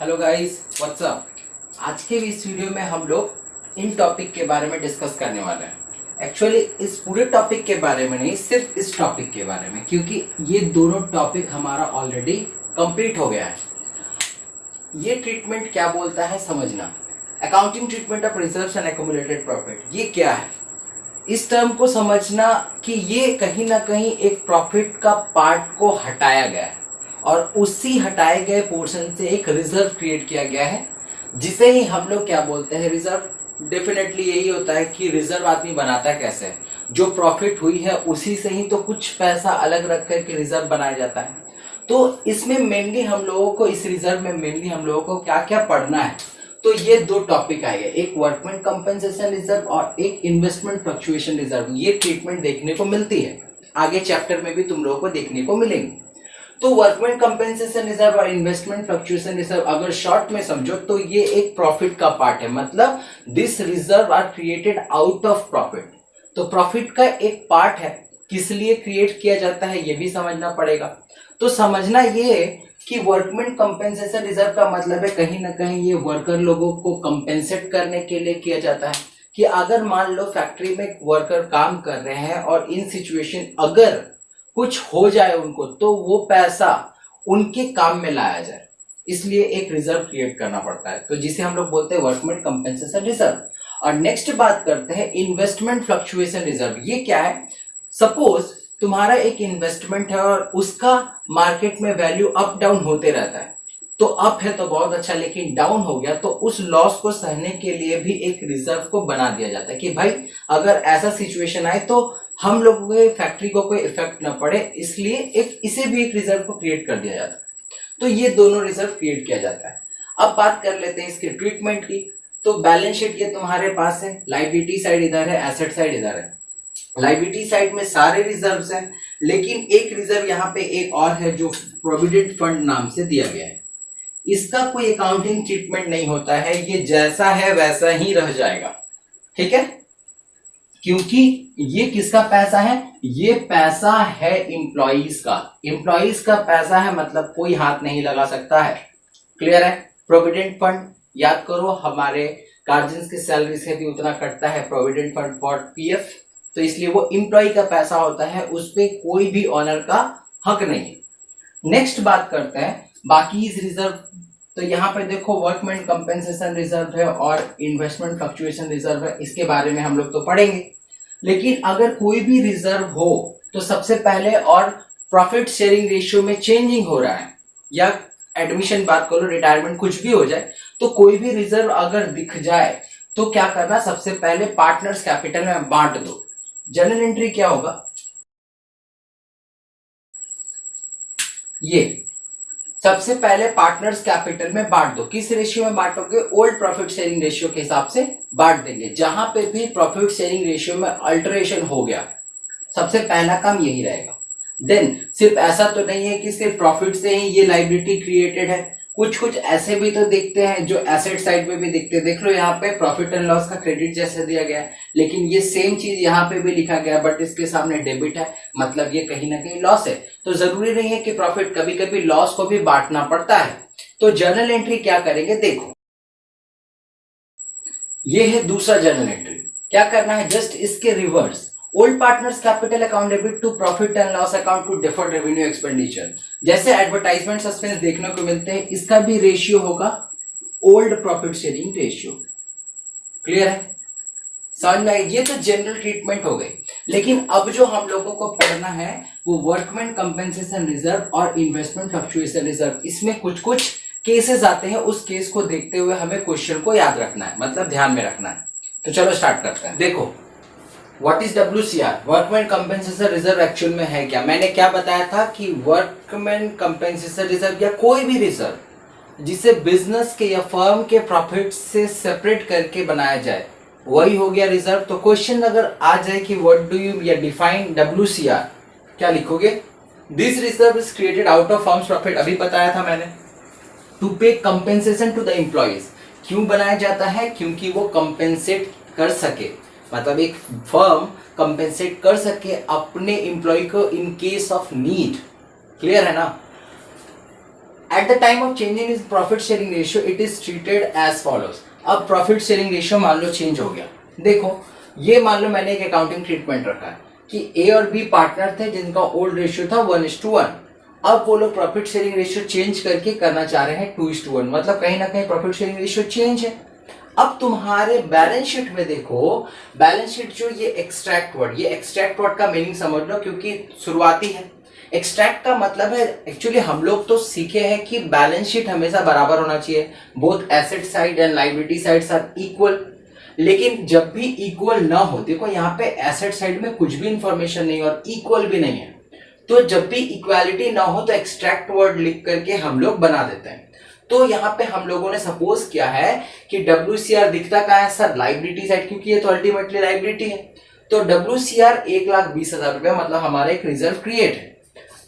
Hello guys, what's up. आज के इस वीडियो में हम लोग इन टॉपिक के बारे में डिस्कस करने वाले हैं। एक्चुअली इस पूरे टॉपिक के बारे में नहीं, सिर्फ इस टॉपिक के बारे में, क्योंकि ये दोनों टॉपिक हमारा ऑलरेडी कंप्लीट हो गया है। ये ट्रीटमेंट क्या बोलता है समझना। Accounting treatment of reserves and accumulated profit, ये क्या है इस टर्म को समझना कि ये कहीं ना कहीं एक प्रॉफिट का पार्ट को हटाया गया है और उसी हटाए गए पोर्शन से एक रिजर्व क्रिएट किया गया है, जिसे ही हम लोग क्या बोलते हैं, रिजर्व। डेफिनेटली यही होता है कि रिजर्व आदमी बनाता है कैसे, जो प्रॉफिट हुई है उसी से ही तो कुछ पैसा अलग रख करके रिजर्व बनाया जाता है। तो इसमें मेनली हम लोगों को, इस रिजर्व में मेनली हम लोगों को क्या क्या पढ़ना है, तो ये दो टॉपिक आएंगे, एक वर्कमेंट कंपेंसेशन रिजर्व और एक इन्वेस्टमेंट फ्लक्चुएशन रिजर्व। ये ट्रीटमेंट देखने को मिलती है, आगे चैप्टर में भी तुम लोगों को देखने को मिलेंगे। तो वर्कमेंट कंपेंसेशन रिजर्व और इन्वेस्टमेंट फ्लक्चुएशन रिजर्व अगर शॉर्ट में समझो तो ये एक प्रॉफिट का पार्ट है, मतलब this reserve are created out of profit. तो प्रॉफिट का एक पार्ट है, किस लिए क्रिएट किया जाता है ये भी समझना पड़ेगा। तो समझना ये कि वर्कमेंट कंपेंसेशन रिजर्व का मतलब है कहीं ना कहीं ये वर्कर लोगों को कंपेंसेट करने के लिए किया जाता है कि अगर मान लो फैक्ट्री में वर्कर काम कर रहे हैं और इन सिचुएशन अगर कुछ हो जाए उनको, तो वो पैसा उनके काम में लाया जाए, इसलिए एक रिजर्व क्रिएट करना पड़ता है, तो जिसे हम लोग बोलते हैं वर्कमेंट कंपेंसेशन रिजर्व। और नेक्स्ट बात करते हैं इन्वेस्टमेंट फ्लक्चुएशन रिजर्व। ये क्या है, सपोज तुम्हारा एक इन्वेस्टमेंट है और उसका मार्केट में वैल्यू अप डाउन होते रहता है, तो अप है तो बहुत अच्छा, लेकिन डाउन हो गया तो उस लॉस को सहने के लिए भी एक रिजर्व को बना दिया जाता है कि भाई अगर ऐसा सिचुएशन आए तो हम लोगों के फैक्ट्री को कोई इफेक्ट ना पड़े, इसलिए इसे भी एक रिजर्व को क्रिएट कर दिया जाता है। तो ये दोनों रिजर्व क्रिएट किया जाता है। अब बात कर लेते हैं इसके ट्रीटमेंट की। तो बैलेंस शीट ये तुम्हारे पास है, लायबिलिटी साइड इधर है, एसेट साइड इधर है। लायबिलिटी साइड में सारे रिजर्व्स हैं, लेकिन एक रिजर्व यहाँ पे एक और है जो प्रोविडेंट फंड नाम से दिया गया है। इसका कोई अकाउंटिंग ट्रीटमेंट नहीं होता है, ये जैसा है वैसा ही रह जाएगा, ठीक है, क्योंकि ये किसका पैसा है, ये पैसा है एम्प्लॉइज का। एम्प्लॉइज का पैसा है, मतलब कोई हाथ नहीं लगा सकता है। क्लियर है। प्रोविडेंट फंड याद करो, हमारे गार्जियंस की सैलरी से भी उतना कटता है प्रोविडेंट फंड फॉर पीएफ, तो इसलिए वो एम्प्लॉय का पैसा होता है, उस पर कोई भी ऑनर का हक नहीं है। नेक्स्ट बात करते हैं बाकी इस रिजर्व। तो यहाँ पे देखो वर्कमेंट कंपेंसेशन रिजर्व है और इन्वेस्टमेंट फ्लक्चुएशन रिजर्व है, इसके बारे में हम लोग तो पढ़ेंगे। लेकिन अगर कोई भी रिजर्व हो तो सबसे पहले, और प्रॉफिट शेयरिंग रेशियो में चेंजिंग हो रहा है या एडमिशन बात करो, रिटायरमेंट कुछ भी हो जाए, तो कोई भी रिजर्व अगर दिख जाए तो क्या करना, सबसे पहले पार्टनर्स कैपिटल में बांट दो। जर्नल एंट्री क्या होगा, ये सबसे पहले पार्टनर्स कैपिटल में बांट दो। किस रेशियो में बांटोगे, ओल्ड प्रॉफिट शेयरिंग रेशियो के हिसाब से बांट देंगे। जहां पे भी प्रॉफिट शेयरिंग रेशियो में अल्टरेशन हो गया, सबसे पहला काम यही रहेगा। देन सिर्फ ऐसा तो नहीं है कि सिर्फ प्रॉफिट से ही ये लायबिलिटी क्रिएटेड है, कुछ ऐसे भी तो देखते हैं जो एसेट साइड में भी दिखते हैं। देख लो यहाँ पे प्रॉफिट एंड लॉस का क्रेडिट जैसे दिया गया है, लेकिन ये सेम चीज यहाँ पे भी लिखा गया, बट इसके सामने डेबिट है, मतलब ये कहीं ना कहीं लॉस है। तो जरूरी नहीं है कि प्रॉफिट, कभी कभी लॉस को भी बांटना पड़ता है। तो जर्नल एंट्री क्या करेंगे, देखो ये है दूसरा जर्नल एंट्री। क्या करना है, जस्ट इसके reverse, old partners capital account debit to profit and loss account to deferred revenue expenditure. जैसे एडवर्टाइजमेंट सस्पेंस देखने को मिलते हैं, इसका भी रेशियो होगा old profit sharing ratio. Clear है, समझ में आई। ये तो जनरल ट्रीटमेंट हो गई, लेकिन अब जो हम लोगों को पढ़ना है वो वर्कमेंट कंपेंसेशन रिजर्व और इन्वेस्टमेंट फ्लक्चुएशन रिजर्व। इसमें कुछ केसेस आते हैं, उस केस को देखते हुए हमें क्वेश्चन को याद रखना है, मतलब ध्यान में रखना है। तो चलो स्टार्ट करते हैं। देखो what is WCR, workmen compensation reserve actual में है क्या। मैंने क्या बताया था कि वर्कमेंट कंपेंसेशन रिजर्व या कोई भी रिजर्व जिसे बिजनेस के या फर्म के प्रॉफिट से सेपरेट करके बनाया जाए, वही हो गया रिजर्व। तो क्वेश्चन अगर आ जाए कि व्हाट डू यू या डिफाइन WCR, क्या लिखोगे, this reserve is created out of firms profit, अभी बताया था मैंने, टू पे कंपेंसेशन टू द एम्प्लॉइज। क्यों बनाया जाता है, क्योंकि वो कंपेंसेट कर सके, मतलब एक फर्म कंपेंसेट कर सके अपने एम्प्लॉय को in case of need. Clear है ना। At the time of changing is profit sharing ratio it is treated as follows. अब प्रॉफिट शेयरिंग रेशियो मान लो चेंज हो गया। देखो ये मान लो मैंने एक अकाउंटिंग ट्रीटमेंट रखा है कि ए और बी पार्टनर थे जिनका ओल्ड रेशियो था 1:1। अब वो लोग प्रॉफिट शेयरिंग रेशियो चेंज करके करना चाह रहे हैं 2:1, मतलब कहीं ना कहीं प्रॉफिट शेयरिंग रेशियो चेंज है। अब तुम्हारे बैलेंस शीट में देखो, बैलेंस शीट जो ये एक्सट्रैक्ट वर्ड, ये एक्सट्रैक्ट वर्ड का मीनिंग समझ लो क्योंकि शुरुआती है। एक्सट्रैक्ट का मतलब है, एक्चुअली हम लोग तो सीखे हैं कि बैलेंस शीट हमेशा बराबर होना चाहिए, both asset side and liability sides are equal. लेकिन जब भी इक्वल ना हो, देखो यहाँ पे एसेट साइड में कुछ भी इंफॉर्मेशन नहीं और इक्वल भी नहीं है, तो जब भी इक्वालिटी ना हो तो एक्सट्रैक्ट वर्ड लिख करके हम लोग बना देते हैं। तो यहाँ पे हम लोगों ने सपोज किया है कि WCR दिखता कहाँ है सर, लायबिलिटी साइड, क्योंकि ये तो अल्टीमेटली लायबिलिटी है। तो WCR 1,20,000 रुपया, मतलब हमारा एक रिजर्व क्रिएट है।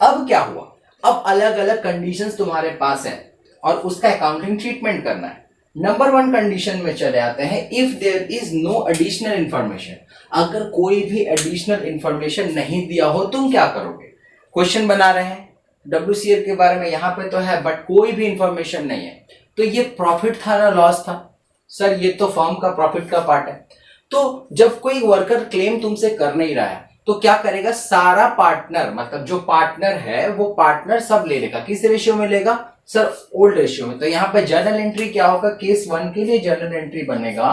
अब क्या हुआ, अब अलग अलग कंडीशंस तुम्हारे पास है और उसका अकाउंटिंग ट्रीटमेंट करना है। नंबर 1 कंडीशन में चले आते हैं, if there is no additional information. अगर कोई भी एडिशनल इंफॉर्मेशन नहीं दिया हो तुम क्या करोगे? क्वेश्चन बना रहे हैं WCR के बारे में, यहाँ पे तो है बट कोई भी इंफॉर्मेशन नहीं है, तो ये प्रॉफिट था ना लॉस था? सर ये तो फर्म का प्रॉफिट का पार्ट है। तो जब कोई वर्कर क्लेम तुमसे कर नहीं रहा है तो क्या करेगा, सारा पार्टनर, मतलब जो पार्टनर है वो पार्टनर सब ले लेगा। किस रेशियो में लेगा सर? ओल्ड रेशियो में। तो यहाँ पे जर्नल एंट्री क्या होगा, केस 1 के लिए जर्नल एंट्री बनेगा,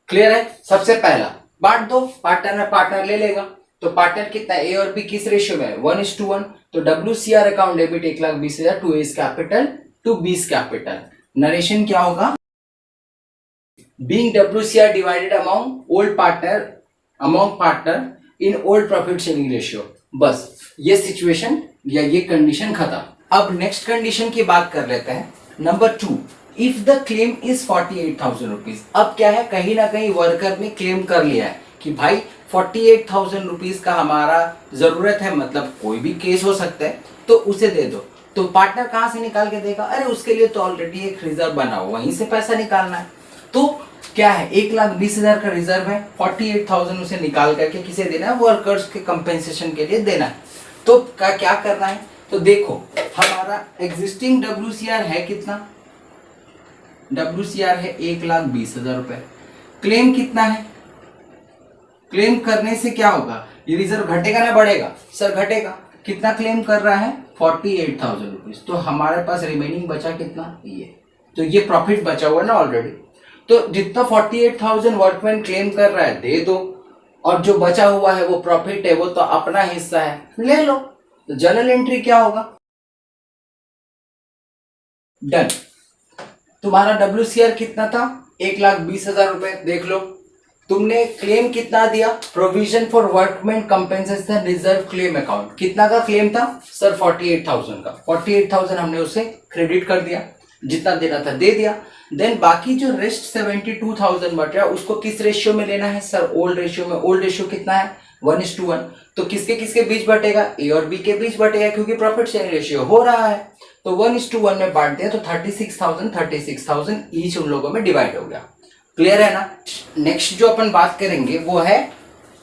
क्लियर है? सबसे पहला बांट दो, पार्टनर में पार्टनर ले लेगा। तो पार्टनर कितना है, ए और बी किस रेशियो में है? 1:1। तो WCR account debit 1,20,000 to A's capital to B's capital. Narration क्या होगा, being WCR divided among old partner, among partner in old profit sharing ratio. बस ये सिचुएशन या ये कंडीशन खत्म। अब नेक्स्ट कंडीशन की बात कर लेते हैं, number 2, if the claim is 48,000 rupees. अब क्या है, कहीं ना कहीं वर्कर ने क्लेम कर लिया है कि भाई 48,000 रुपीज का हमारा जरूरत है, मतलब कोई भी केस हो सकता है, तो उसे दे दो। तो पार्टनर कहां से निकाल के देगा? अरे उसके लिए तो ऑलरेडी एक रिजर्व बना हो, वहीं से पैसा निकालना है। तो क्या है, 1,20,000 का रिजर्व है, 48,000 उसे निकाल करके किसे देना है? वर्कर्स के कंपेंसेशन के लिए देना है। तो क्या करना है, तो देखो हमारा एग्जिस्टिंग WCR है कितना? WCR है 1,20,000 रुपए। क्लेम कितना है? क्लेम करने से क्या होगा, ये रिजर्व घटेगा ना बढ़ेगा? सर घटेगा। कितना क्लेम कर रहा है? 48,000 रुपीज। तो हमारे पास रिमेनिंग बचा कितना? ये, तो ये प्रॉफिट बचा हुआ ना ऑलरेडी। तो जितना 48,000 वर्कमैन क्लेम कर रहा है दे दो, और जो बचा हुआ है वो प्रॉफिट है, वो तो अपना हिस्सा है, ले लो। तो जर्नल एंट्री क्या होगा? डन। तुम्हारा WCR कितना था? 1,20,000 रुपए। देख लो तुमने क्लेम कितना दिया, provision for workman compensation reserve claim account, कितना का क्लेम था सर? 48,000 का। 48,000 हमने उसे क्रेडिट कर दिया, जितना देना था दे दिया। देन बाकी जो रेस्ट 72,000 बच रहा है उसको किस रेशियो में लेना है सर? ओल्ड रेशियो में। ओल्ड रेशियो कितना है? 1:1। तो किसके किसके बीच बटेगा? ए और बी के बीच बटेगा, क्योंकि प्रॉफिट शेयरिंग रेशियो हो रहा है। तो 1:1 में बांट दिया, तो 36,000 ईच उन लोगों में डिवाइड हो गया। क्लियर है ना? नेक्स्ट जो अपन बात करेंगे वो है,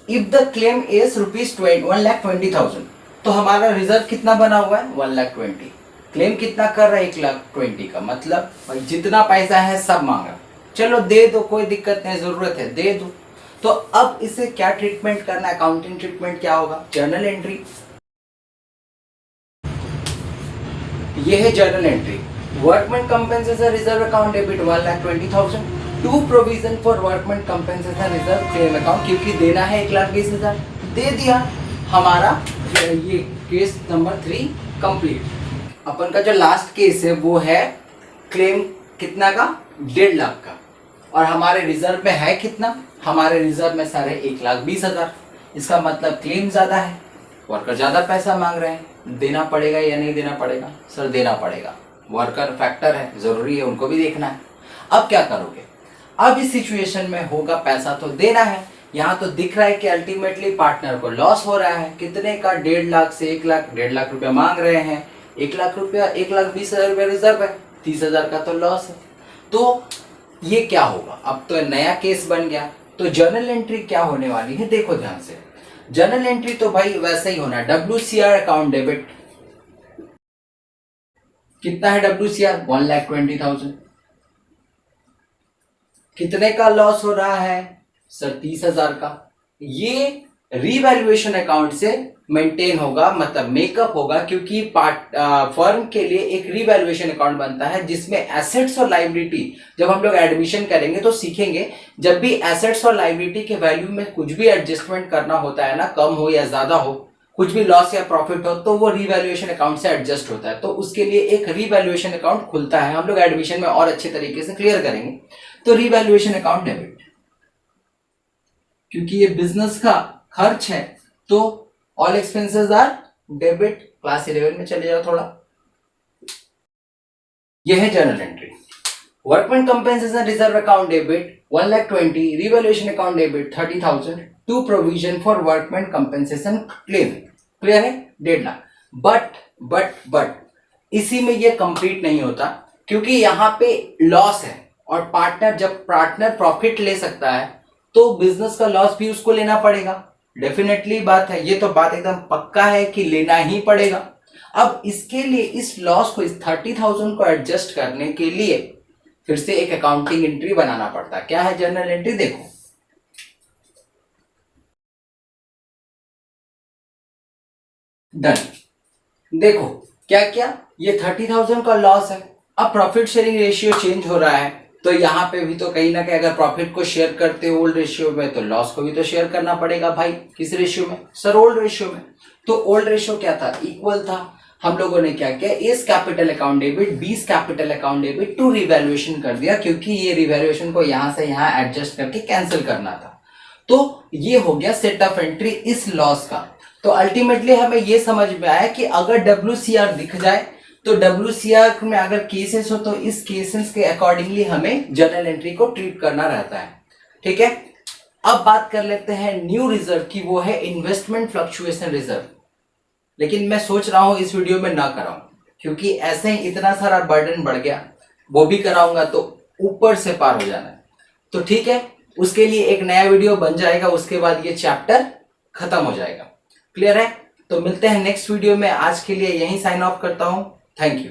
इफ द क्लेम इज ₹1,20,000। तो हमारा रिजर्व कितना बना हुआ है? 1,20,000। क्लेम कितना कर रहा है? 1,20,000 का, मतलब भाई जितना पैसा है सब मांग रहा। चलो दे दो, कोई दिक्कत नहीं, जरूरत है दे दो। तो अब इसे क्या ट्रीटमेंट करना है? अकाउंटिंग ट्रीटमेंट क्या होगा? Journal entry. ये है journal entry, workman compensation reserve account debit 1,20,000 to provision for workman compensation reserve claim account, क्योंकि देना है 1,20,000, दे दिया। हमारा ये केस नंबर 3 कंप्लीट। अपन का जो लास्ट केस है वो है क्लेम कितना का? 1.5 लाख का। और हमारे रिजर्व में है कितना? हमारे रिजर्व में सारे 1,20,000। इसका मतलब क्लेम ज्यादा है, वर्कर ज्यादा पैसा मांग रहे हैं, देना पड़ेगा या नहीं देना पड़ेगा? सर देना पड़ेगा, वर्कर फैक्टर है, जरूरी है, उनको भी देखना है। अब क्या करोगे? अब इस सिचुएशन में होगा पैसा तो देना है। यहाँ तो दिख रहा है कि अल्टीमेटली पार्टनर को लॉस हो रहा है। कितने का? 1.5 लाख से 1 लाख, 1.5 लाख रुपया मांग रहे हैं। 1 लाख रुपया, 1,20,000 रुपया रिजर्व है, 30,000 का तो लॉस है। तो ये क्या होगा? अब तो नया केस बन गया। तो जर्नल एंट्री क्या होने वाली है? देखो ध्यान से। जर्नल एंट्री तो भाई वैसे ही होना है, WCR अकाउंट डेबिट कितना है WCR? 1,20,000। कितने का लॉस हो रहा है सर? 30,000 का। ये रीवैल्यूएशन अकाउंट से मेंटेन होगा, मतलब मेकअप होगा, क्योंकि फर्म के लिए एक रीवैल्यूएशन अकाउंट बनता है जिसमें एसेट्स और लाइबिलिटी, जब हम लोग एडमिशन करेंगे तो सीखेंगे, जब भी एसेट्स और लाइबिलिटी के वैल्यू में कुछ भी एडजस्टमेंट करना होता है ना, कम हो या ज्यादा हो, कुछ भी लॉस या प्रॉफिट हो, तो वो रीवैल्यूएशन अकाउंट से एडजस्ट होता है। तो उसके लिए एक रीवैल्यूएशन अकाउंट खुलता है, हम लोग एडमिशन में और अच्छे तरीके से क्लियर करेंगे। तो रीवैल्यूएशन अकाउंट डेबिट, क्योंकि ये बिजनेस का खर्च है, तो all expenses are debit. Class 11 में चले जाओ थोड़ा। यह है journal entry. Workman compensation reserve account debit 1,20,000, revaluation account debit 30,000 to provision for workman compensation claim. Clear है? 1.5 लाख। बट इसी में ये कंप्लीट नहीं होता, क्योंकि यहां पे लॉस है और जब पार्टनर प्रॉफिट ले सकता है तो बिजनेस का लॉस भी उसको लेना पड़ेगा। डेफिनेटली बात है, ये तो बात एकदम पक्का है कि लेना ही पड़ेगा। अब इसके लिए इस लॉस को, इस 30,000 को एडजस्ट करने के लिए फिर से एक अकाउंटिंग एंट्री बनाना पड़ता है। क्या है जर्नल एंट्री? देखो, डन। देखो क्या क्या, ये 30,000 का लॉस है। अब प्रॉफिट शेयरिंग रेशियो चेंज हो रहा है, तो यहाँ पे भी तो कहीं ना कहीं अगर प्रॉफिट को शेयर करते हो ओल्ड रेशियो में, तो लॉस को भी तो शेयर करना पड़ेगा भाई। किस रेशियो में सर? ओल्ड रेशियो में। तो ओल्ड रेशियो क्या था? इक्वल था। हम लोगों ने क्या किया, A's capital account debit B's capital account debit to revaluation कर दिया, क्योंकि ये रिवैल्यूएशन को यहां से यहां एडजस्ट करके कैंसिल करना था। तो ये हो गया सेट ऑफ एंट्री इस लॉस का। तो अल्टीमेटली हमें ये समझ में आया कि अगर WCR दिख जाए, तो WCR में अगर केसेस हो तो इस केसेस के अकॉर्डिंगली हमें जर्नल एंट्री को ट्रीट करना रहता है। ठीक है, अब बात कर लेते हैं न्यू रिजर्व की, वो है इन्वेस्टमेंट फ्लक्चुएशन रिजर्व। लेकिन मैं सोच रहा हूं इस वीडियो में ना कराऊं, क्योंकि ऐसे ही इतना सारा बर्डन बढ़ गया, वो भी कराऊंगा तो ऊपर से पार हो जाना है। तो ठीक है, उसके लिए एक नया वीडियो बन जाएगा, उसके बाद ये चैप्टर खत्म हो जाएगा। क्लियर है? तो मिलते हैं नेक्स्ट वीडियो में। आज के लिए यहीं साइन ऑफ करता हूं। Thank you.